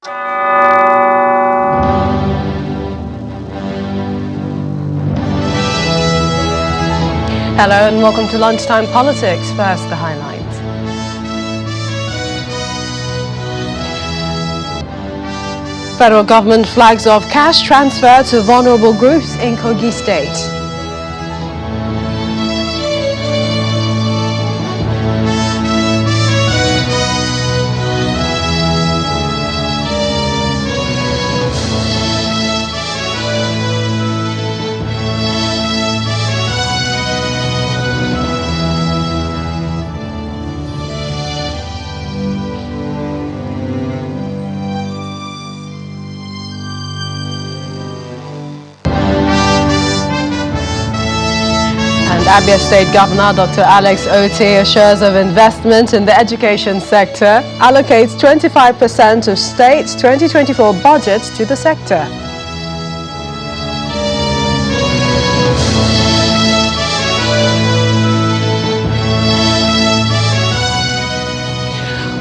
Hello and welcome to Lunchtime Politics. First, the highlights. Federal government flags off cash transfer to vulnerable groups in Kogi State. Abia State Governor Dr. Alex Othman assures of investment in the education sector, allocates 25% of state's 2024 budget to the sector.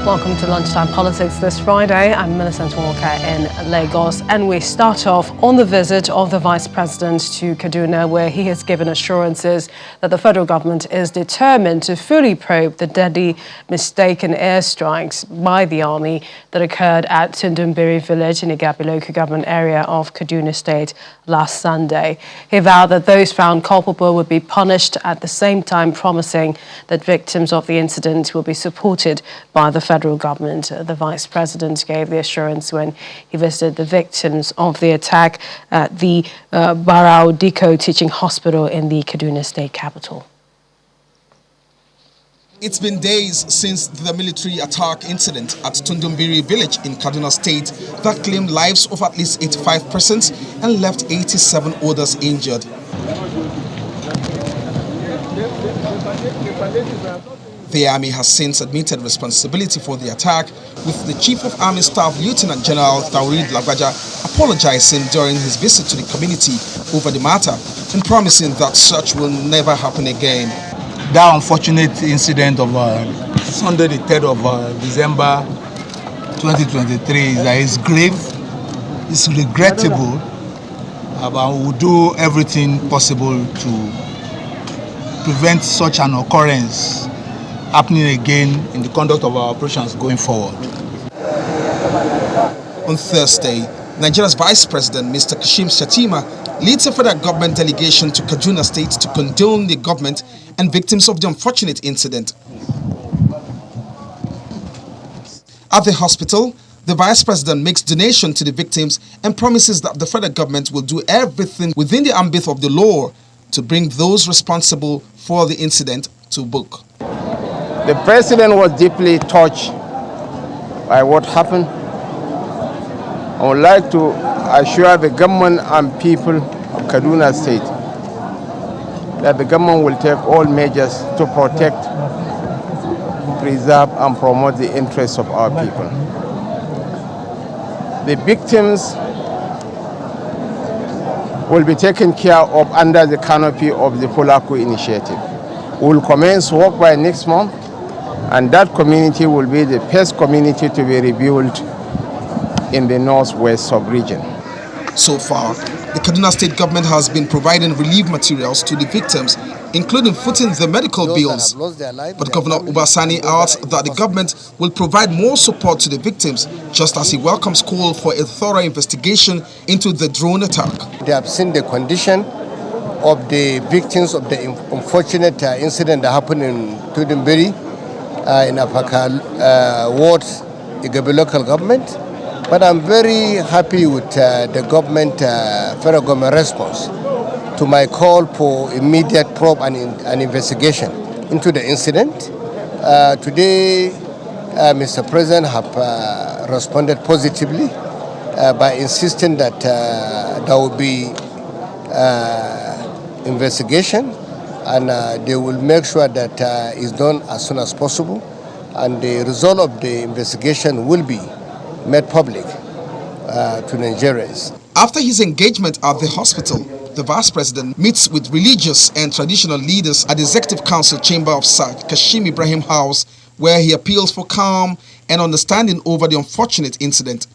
Welcome to Lunchtime Politics this Friday. I'm Millicent Walker in Lagos, and we start off on the visit of the Vice President to Kaduna, where he has given assurances that the federal government is determined to fully probe the deadly mistaken airstrikes by the army that occurred at Tudun Biri village in Igabi local government area of Kaduna State last Sunday. He vowed that those found culpable would be punished, at the same time promising that victims of the incident will be supported by the federal government. The Vice President gave the assurance when he visited the victims of the attack at the Barao Diko Teaching Hospital in the Kaduna State capital. It's been days since the military attack incident at Tudun Biri village in Kaduna State that claimed lives of at least 85 persons and left 87 others injured. The army has since admitted responsibility for the attack, with the Chief of Army Staff Lieutenant General Taurid Lagbaja apologizing during his visit to the community over the matter and promising that such will never happen again. That unfortunate incident of Sunday the 3rd of December 2023 is grave, it's regrettable, but we will do everything possible to prevent such an occurrence happening again in the conduct of our operations going forward. On Thursday, Nigeria's Vice President, Mr. Shettima, leads a federal government delegation to Kaduna State to condone the government and victims of the unfortunate incident. At the hospital, the Vice President makes donation to the victims and promises that the federal government will do everything within the ambit of the law to bring those responsible for the incident to book. The President was deeply touched by what happened. I would like to assure the government and people of Kaduna State that the government will take all measures to protect, preserve, and promote the interests of our people. The victims will be taken care of under the canopy of the Polaco initiative. We will commence work by next month, and that community will be the first community to be rebuilt in the northwest sub-region. So far, the Kaduna State government has been providing relief materials to the victims, including footing the medical bills. But Governor Sani adds that the government will provide more support to the victims, just as he welcomes call for a thorough investigation into the drone attack. They have seen the condition of the victims of the unfortunate incident that happened in Tudun Biri, in Apaka ward, Igabi local government. But I'm very happy with the government, federal government response to my call for immediate probe and investigation into the incident. Today, Mr. President have responded positively by insisting that there will be investigation, and they will make sure that it's done as soon as possible, and the result of the investigation will be made public to Nigerians. After his engagement at the hospital, the Vice President meets with religious and traditional leaders at the Executive Council chamber of Sir Kashim Ibrahim House, where he appeals for calm and understanding over the unfortunate incident.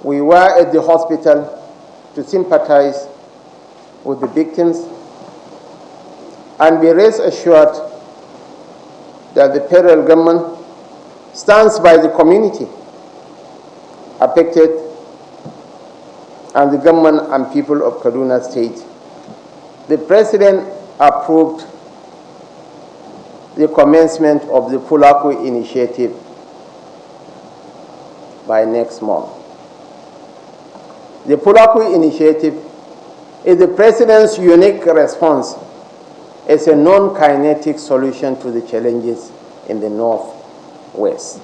We were at the hospital to sympathize with the victims and be rest assured that the federal government stands by the community affected and the government and people of Kaduna State. The President approved the commencement of the Pulaku initiative by next month. The Pulaku initiative is the President's unique response as a non-kinetic solution to the challenges in the Northwest.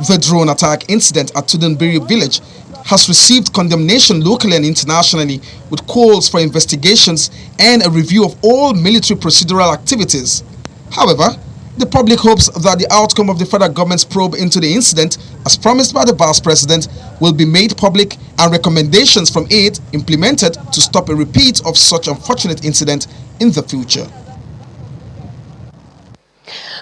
The drone attack incident at Tudun Biri village has received condemnation locally and internationally, with calls for investigations and a review of all military procedural activities. However, the public hopes that the outcome of the federal government's probe into the incident, as promised by the Vice President, will be made public and recommendations from it implemented to stop a repeat of such unfortunate incident in the future.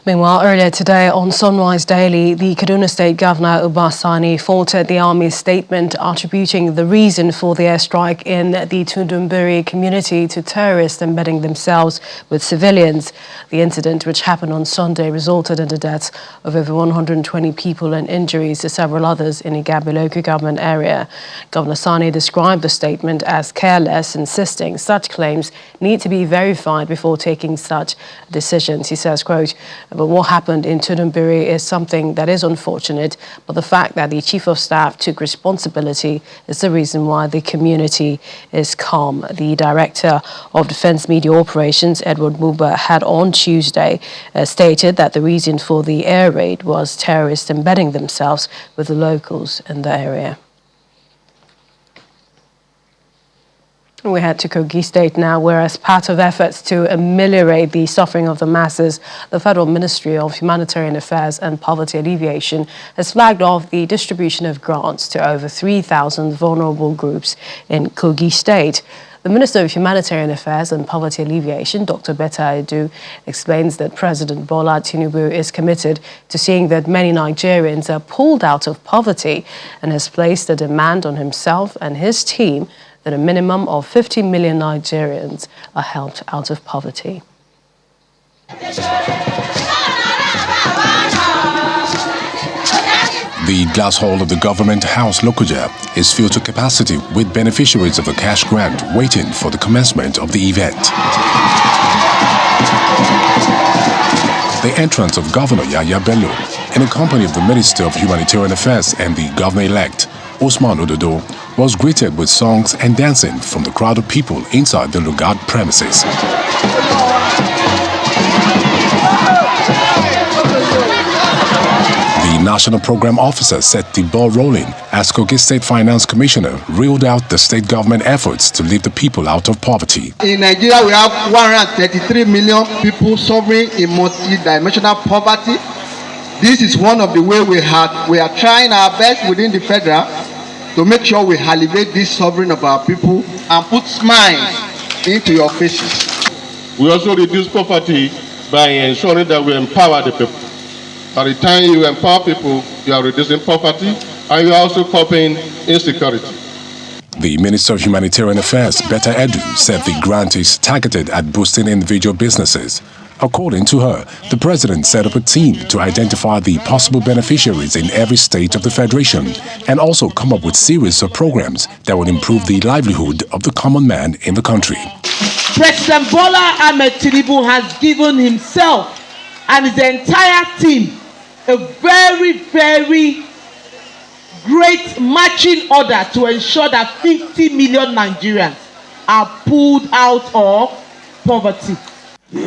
Meanwhile, earlier today on Sunrise Daily, the Kaduna State Governor Sani faulted the Army's statement attributing the reason for the airstrike in the Tudun Biri community to terrorists embedding themselves with civilians. The incident, which happened on Sunday, resulted in the deaths of over 120 people and injuries to several others in Igabi local government area. Governor Sani described the statement as careless, insisting such claims need to be verified before taking such decisions. He says, quote, "But what happened in Tudun Biri is something that is unfortunate, but the fact that the Chief of Staff took responsibility is the reason why the community is calm." The Director of Defence Media Operations, Edward Muba, had on Tuesday stated that the reason for the air raid was terrorists embedding themselves with the locals in the area. We head to Kogi State now, where as part of efforts to ameliorate the suffering of the masses, the Federal Ministry of Humanitarian Affairs and Poverty Alleviation has flagged off the distribution of grants to over 3,000 vulnerable groups in Kogi State. The Minister of Humanitarian Affairs and Poverty Alleviation, Dr. Betta Edu, explains that President Bola Tinubu is committed to seeing that many Nigerians are pulled out of poverty and has placed a demand on himself and his team that a minimum of 50 million Nigerians are helped out of poverty. The glass hall of the government house, Lokoja, is filled to capacity with beneficiaries of the cash grant waiting for the commencement of the event. The entrance of Governor Yahya Bello, in the company of the Minister of Humanitarian Affairs and the Governor-elect, Usman Ododo, was greeted with songs and dancing from the crowd of people inside the Lugard premises. The National Program Officer set the ball rolling as Kogi State Finance Commissioner reeled out the state government efforts to lift the people out of poverty. In Nigeria, we have 133 million people suffering in multidimensional poverty. This is one of the ways we are trying our best within the federal to make sure we alleviate this suffering of our people and put smiles into your faces. We also reduce poverty by ensuring that we empower the people. By the time you empower people, you are reducing poverty and you are also coping insecurity. The Minister of Humanitarian Affairs, Betta Edu, said the grant is targeted at boosting individual businesses. According to her, the President set up a team to identify the possible beneficiaries in every state of the Federation and also come up with series of programs that would improve the livelihood of the common man in the country. President Bola Ahmed Tinubu has given himself and his entire team a very, very great marching order to ensure that 50 million Nigerians are pulled out of poverty. In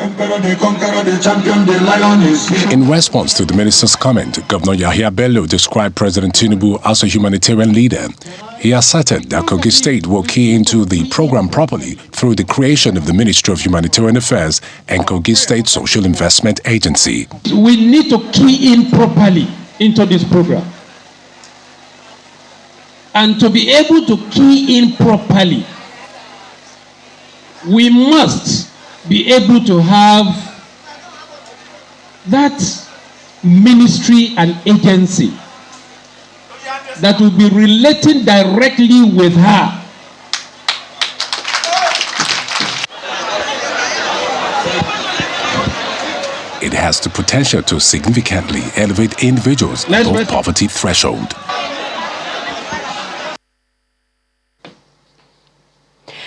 response to the minister's comment, Governor Yahya Bello described President Tinubu as a humanitarian leader. He asserted that Kogi State will key into the program properly through the creation of the Ministry of Humanitarian Affairs and Kogi State Social Investment Agency. We need to key in properly into this program. And to be able to key in properly, we must be able to have that ministry and agency that will be relating directly with her. It has the potential to significantly elevate individuals above poverty threshold.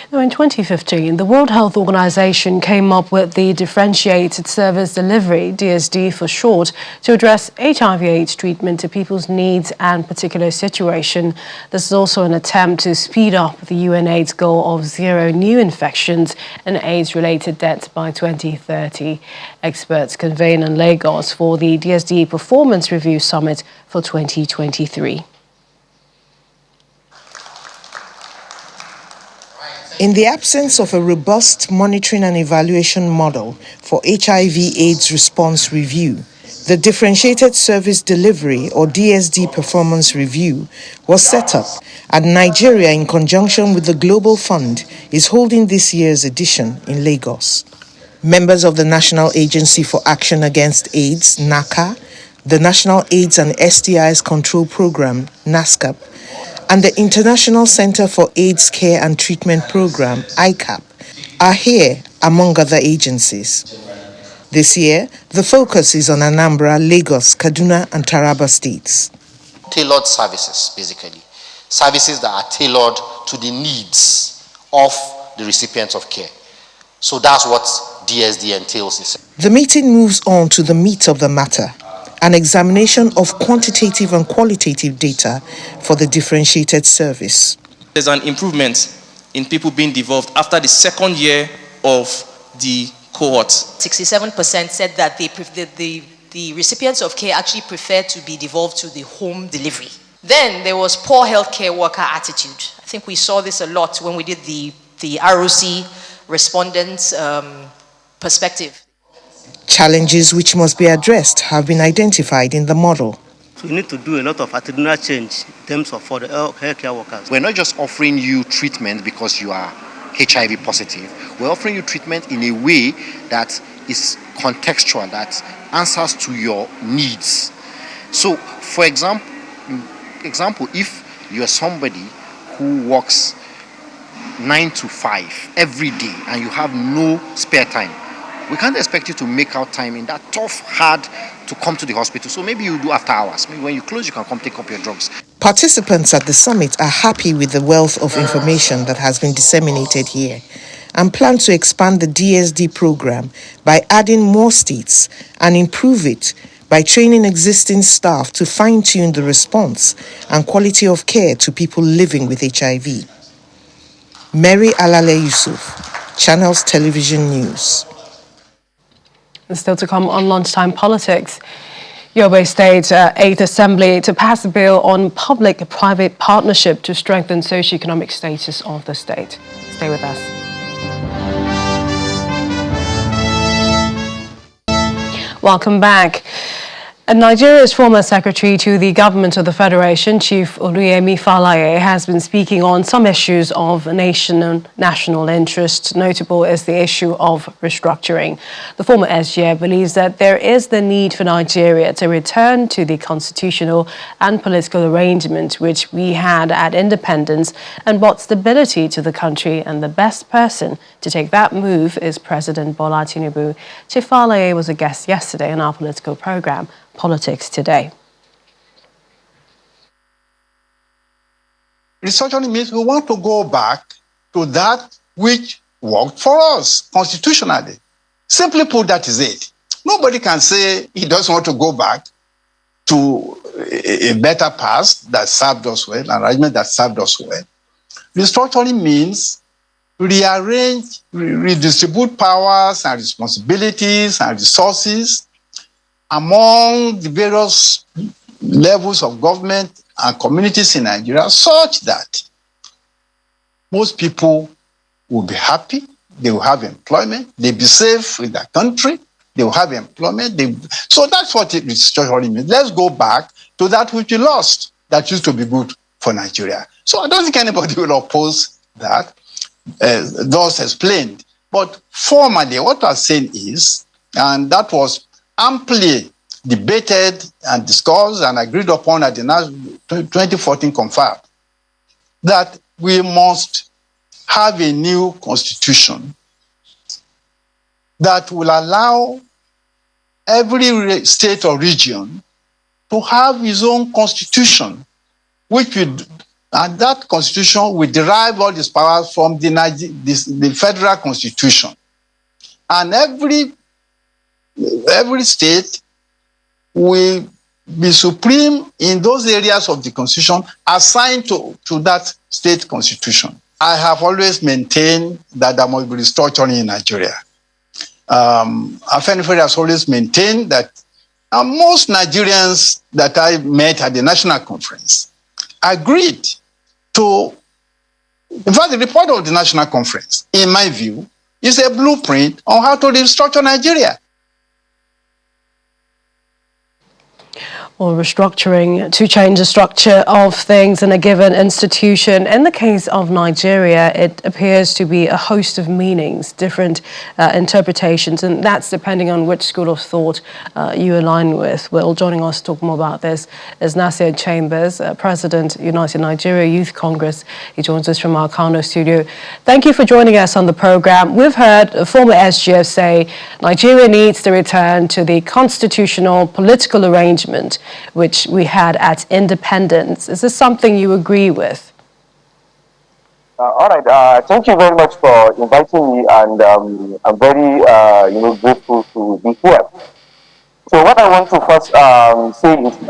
Now, in 2015, the World Health Organization came up with the Differentiated Service Delivery, DSD for short, to address HIV/AIDS treatment to people's needs and particular situation. This is also an attempt to speed up the UNAIDS goal of 0 new infections and AIDS-related deaths by 2030. Experts convene in Lagos for the DSD Performance Review Summit for 2023. In the absence of a robust monitoring and evaluation model for HIV/AIDS response review, the Differentiated Service Delivery, or DSD Performance Review, was set up, and Nigeria, in conjunction with the Global Fund, is holding this year's edition in Lagos. Members of the National Agency for Action Against AIDS, NACA, the National AIDS and STIs Control Program, NASCAP, and the International Center for AIDS Care and Treatment Program, ICAP, are here among other agencies. This year, the focus is on Anambra, Lagos, Kaduna, and Taraba states. Tailored services, basically. Services that are tailored to the needs of the recipients of care. So that's what DSD entails. The meeting moves on to the meat of the matter, an examination of quantitative and qualitative data for the differentiated service. There's an improvement in people being devolved after the second year of the cohort. 67% said that the recipients of care actually prefer to be devolved to the home delivery. Then there was poor healthcare worker attitude. I think we saw this a lot when we did the ROC respondents perspective. Challenges which must be addressed have been identified in the model. So we need to do a lot of attitudinal change in terms of for the healthcare workers. We're not just offering you treatment because you are HIV positive. We're offering you treatment in a way that is contextual, that answers to your needs. So, for example, if you're somebody who works 9 to 5 every day and you have no spare time, we can't expect you to make out time in that tough, hard to come to the hospital. So maybe you do after hours. Maybe when you close, you can come take up your drugs. Participants at the summit are happy with the wealth of information that has been disseminated here and plan to expand the DSD program by adding more states and improve it by training existing staff to fine-tune the response and quality of care to people living with HIV. Mary Alale Yusuf, Channels Television News. And still to come on Lunchtime Politics. Yobe State 8th Assembly to pass a bill on public-private partnership to strengthen socio-economic status of the state. Stay with us. Welcome back. And Nigeria's former secretary to the government of the Federation, Chief Oluyemi Falaye, has been speaking on some issues of national interest. Notable is the issue of restructuring. The former SGA believes that there is the need for Nigeria to return to the constitutional and political arrangement which we had at independence and brought stability to the country, and the best person to take that move is President Bola Tinubu. Chief Falaye was a guest yesterday on our political program, Politics Today. Restructuring means we want to go back to that which worked for us constitutionally. Simply put, that is it. Nobody can say he doesn't want to go back to a better past that served us well, an arrangement that served us well. Restructuring means rearrange, redistribute powers and responsibilities and resources among the various levels of government and communities in Nigeria such that most people will be happy, they will have employment, they'll be safe in their country, they will have employment. So that's what restructuring means. Let's go back to that which we lost, that used to be good for Nigeria. So I don't think anybody will oppose that, thus explained. But formally, what I'm saying is, and that was amply debated and discussed and agreed upon at the 2014 confab, that we must have a new constitution that will allow every state or region to have its own constitution, and that constitution will derive all its powers from the federal constitution. And every state will be supreme in those areas of the constitution assigned to that state constitution. I have always maintained that there must be restructuring in Nigeria. Afenifere has always maintained that most Nigerians that I met at the national conference agreed to, in fact, the report of the national conference, in my view, is a blueprint on how to restructure Nigeria. Or restructuring to change the structure of things in a given institution. In the case of Nigeria, it appears to be a host of meanings, different interpretations, and that's depending on which school of thought you align with. Well, joining us to talk more about this is Nasir Chambers, President, United Nigeria Youth Congress. He joins us from our Kano studio. Thank you for joining us on the program. We've heard a former SGF say Nigeria needs to return to the constitutional political arrangement which we had at independence. Is this something you agree with? All right. Thank you very much for inviting me, and I'm very grateful to be here. So what I want to first say is,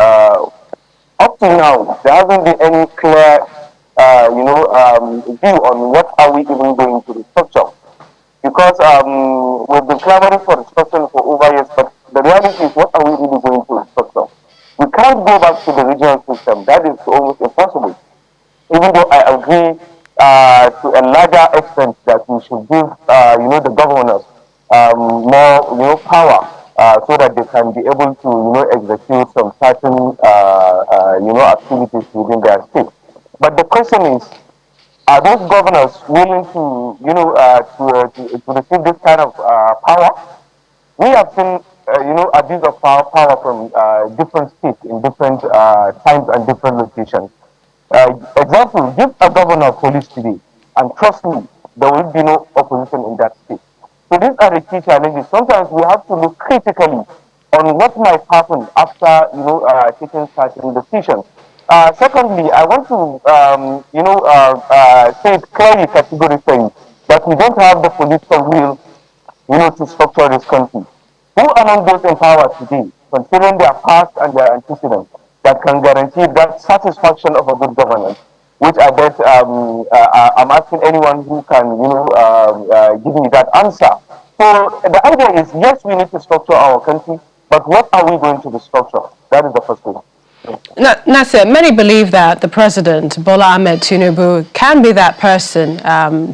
up to now, there hasn't been any clear, view on what are we even going to restructure. Because we've been clamoring for restructuring for over years, but the reality is, what are we really going to restructure? We can't go back to the regional system. That is almost impossible. Even though I agree to a larger extent that we should give, the governors more, power so that they can be able to, execute some certain, activities within their state. But the question is, are those governors willing to, to receive this kind of power? We have seen, abuse of power from different states in different times and different locations. Example, give a governor police today, and trust me, there will be no opposition in that state. So these are the key challenges. Sometimes we have to look critically on what might happen after, taking certain decisions. Secondly, I want to, say it clearly, categorically, that we don't have the political will, to structure this country. Who among those in power today, considering their past and their antecedents, that can guarantee that satisfaction of a good governance? Which I bet I'm asking anyone who can, give me that answer. So the idea is, yes, we need to structure our country, but what are we going to restructure? That is the first thing. Nasir, many believe that the president, Bola Ahmed Tinubu, can be that person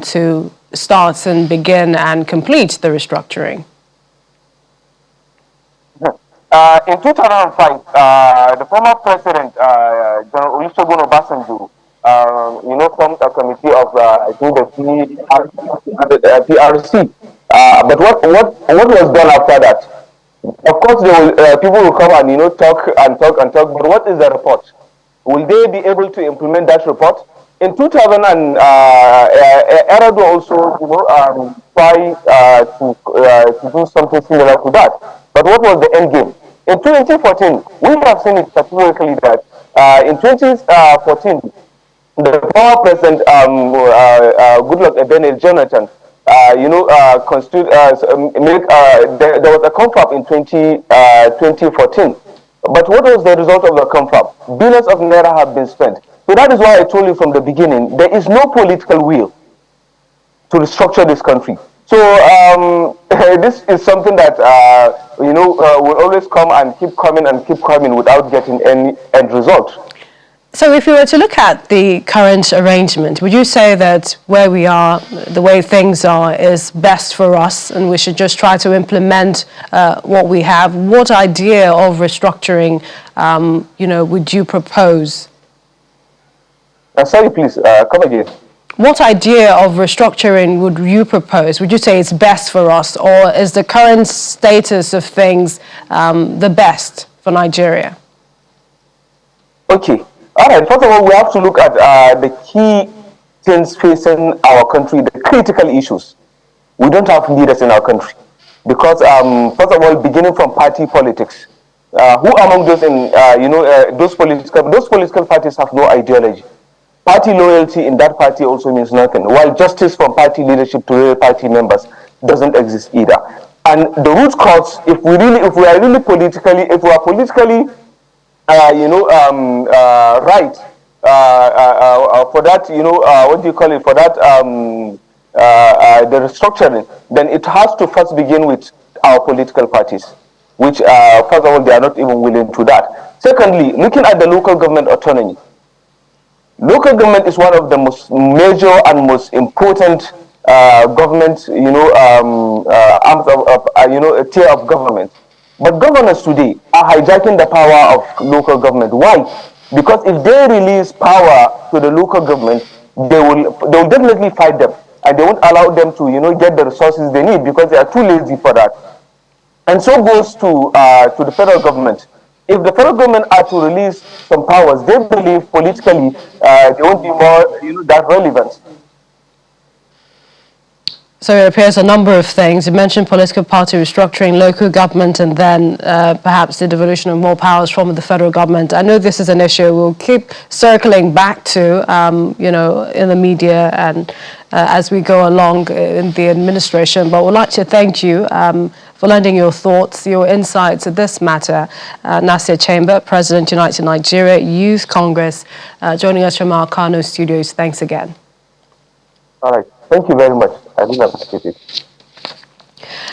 to start and begin and complete the restructuring. In 2005, the former president, General Olusegun Obasanjo, formed a committee of, I think, the PRC. But what was done after that? Of course, people will come and talk, but what is the report? Will they be able to implement that report? In 2000, Eradu also tried to do something similar to that. But what was the end game? In 2014, we have seen it categorically that in 2014, the former president, Goodluck Ebele Jonathan, there was a confab in 2014. But what was the result of the confab? Billions of naira have been spent. So that is why I told you from the beginning, there is no political will to restructure this country. So this is something that will always come and keep coming without getting any end result. So if you were to look at the current arrangement, would you say that where we are, the way things are, is best for us and we should just try to implement what we have? What idea of restructuring, would you propose? Sorry, please, come again. What idea of restructuring would you propose? Would you say it's best for us, or is the current status of things the best for Nigeria? Okay. All right. First of all, we have to look at the key things facing our country, the critical issues. We don't have leaders in our country because, first of all, beginning from party politics, who among those in those political parties have no ideology? Party loyalty in that party also means nothing. While justice from party leadership to real party members doesn't exist either. And the root cause, if we are politically right for that, what do you call it, for that, the restructuring, then it has to first begin with our political parties, which, first of all, they are not even willing to that. Secondly, looking at the local government autonomy, local government is one of the most major and most important government, arms of a tier of government. But governors today are hijacking the power of local government. Why? Because if they release power to the local government, they will definitely fight them, and they won't allow them to get the resources they need because they are too lazy for that. And so goes to the federal government. If the federal government are to release some powers, they believe politically they won't be more that relevant. So it appears a number of things. You mentioned political party restructuring, local government, and then perhaps the devolution of more powers from the federal government. I know this is an issue we'll keep circling back to, in the media and as we go along in the administration. But we'd like to thank you for lending your thoughts, your insights to this matter. Nasir Chamber, President, United Nigeria Youth Congress, joining us from our Kano studios. Thanks again. All right. Thank you very much. I really appreciate it.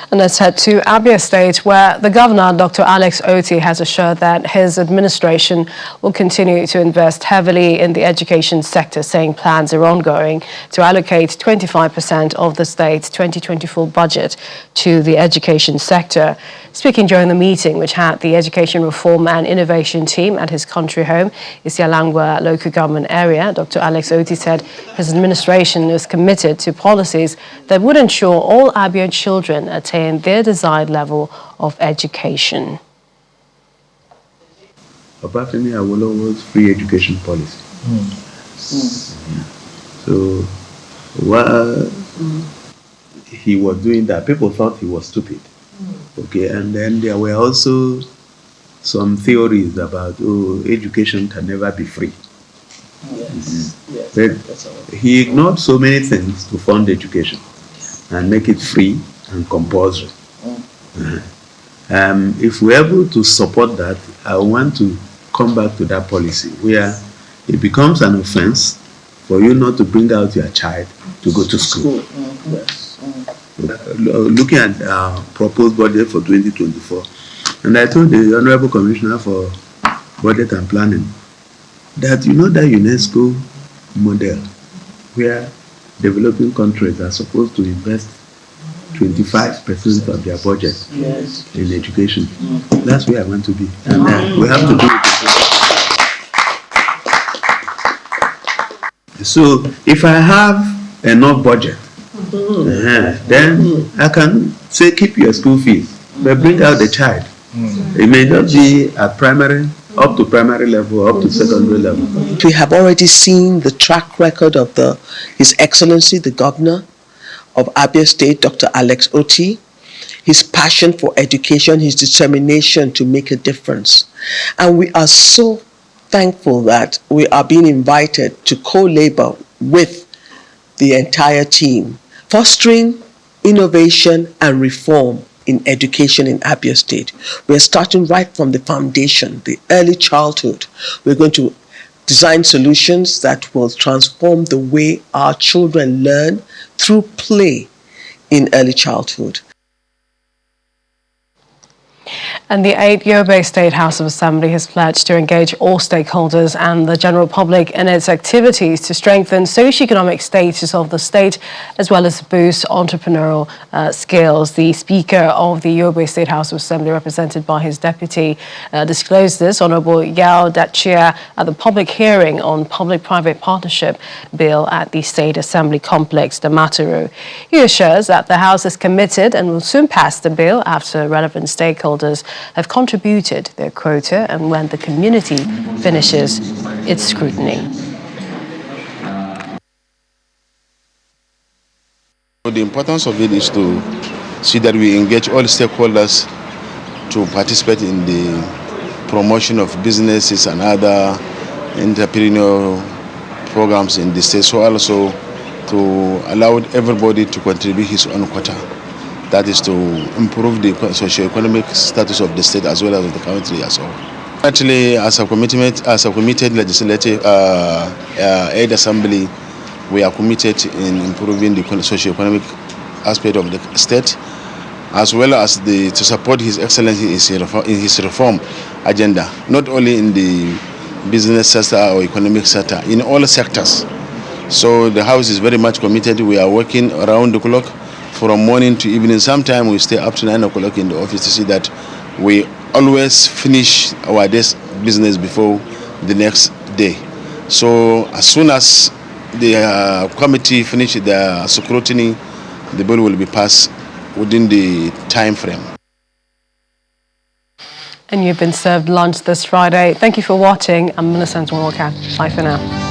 And let's head to Abia State, where the governor, Dr. Alex Othman, has assured that his administration will continue to invest heavily in the education sector, saying plans are ongoing to allocate 25% of the state's 2024 budget to the education sector. Speaking during the meeting, which had the Education Reform and Innovation team at his country home, Isialangwa local government area, Dr. Alex Othman said his administration is committed to policies that would ensure all Abia children attain their desired level of education. Obafemi Awolowo's free education policy. So while he was doing that, people thought he was stupid. Okay, and then there were also some theories about education can never be free. But he ignored so many things to fund education and make it free and compulsory. If we're able to support that, I want to come back to that policy where it becomes an offense for you not to bring out your child to go to school. Looking at proposed budget for 2024, and I told the Honorable Commissioner for Budget and Planning that that UNESCO model where developing countries are supposed to invest 25% of their budget in education. That's where I want to be, and we have to do it. So if I have enough budget, then I can say keep your school fees, but bring out the child. It may not be at primary, up to primary level, up to secondary level. We have already seen the track record of His Excellency, the Governor of Abia State, Dr. Alex Othman, his passion for education, his determination to make a difference. And we are so thankful that we are being invited to co-labor with the entire team, fostering innovation and reform in education in Abia State. We're starting right from the foundation, the early childhood. We're going to design solutions that will transform the way our children learn through play in early childhood. And the 8th Yobe State House of Assembly has pledged to engage all stakeholders and the general public in its activities to strengthen socio-economic status of the state, as well as boost entrepreneurial skills. The Speaker of the Yobe State House of Assembly, represented by his deputy, disclosed this, Honorable Yao Dachia, at the public hearing on Public-Private Partnership Bill at the State Assembly Complex, Damaturu. He assures that the House is committed and will soon pass the bill after relevant stakeholders stakeholders have contributed their quota and when the community finishes its scrutiny. The importance of it is to see that we engage all stakeholders to participate in the promotion of businesses and other entrepreneurial programs in the state, so also to allow everybody to contribute his own quota. That is to improve the socio-economic status of the state as well as the country as well. Actually, as a committed legislative aid assembly, we are committed in improving the socio-economic aspect of the state, as well as to support His Excellency in his reform agenda, not only in the business sector or economic sector, in all sectors. So the House is very much committed. We are working around the clock from morning to evening. Sometimes we stay up to 9 o'clock in the office to see that we always finish our day's business before the next day. So as soon as the committee finishes their scrutiny, the bill will be passed within the time frame. And you've been served lunch this Friday. Thank you for watching. I'm Millicent Walker. Bye for now.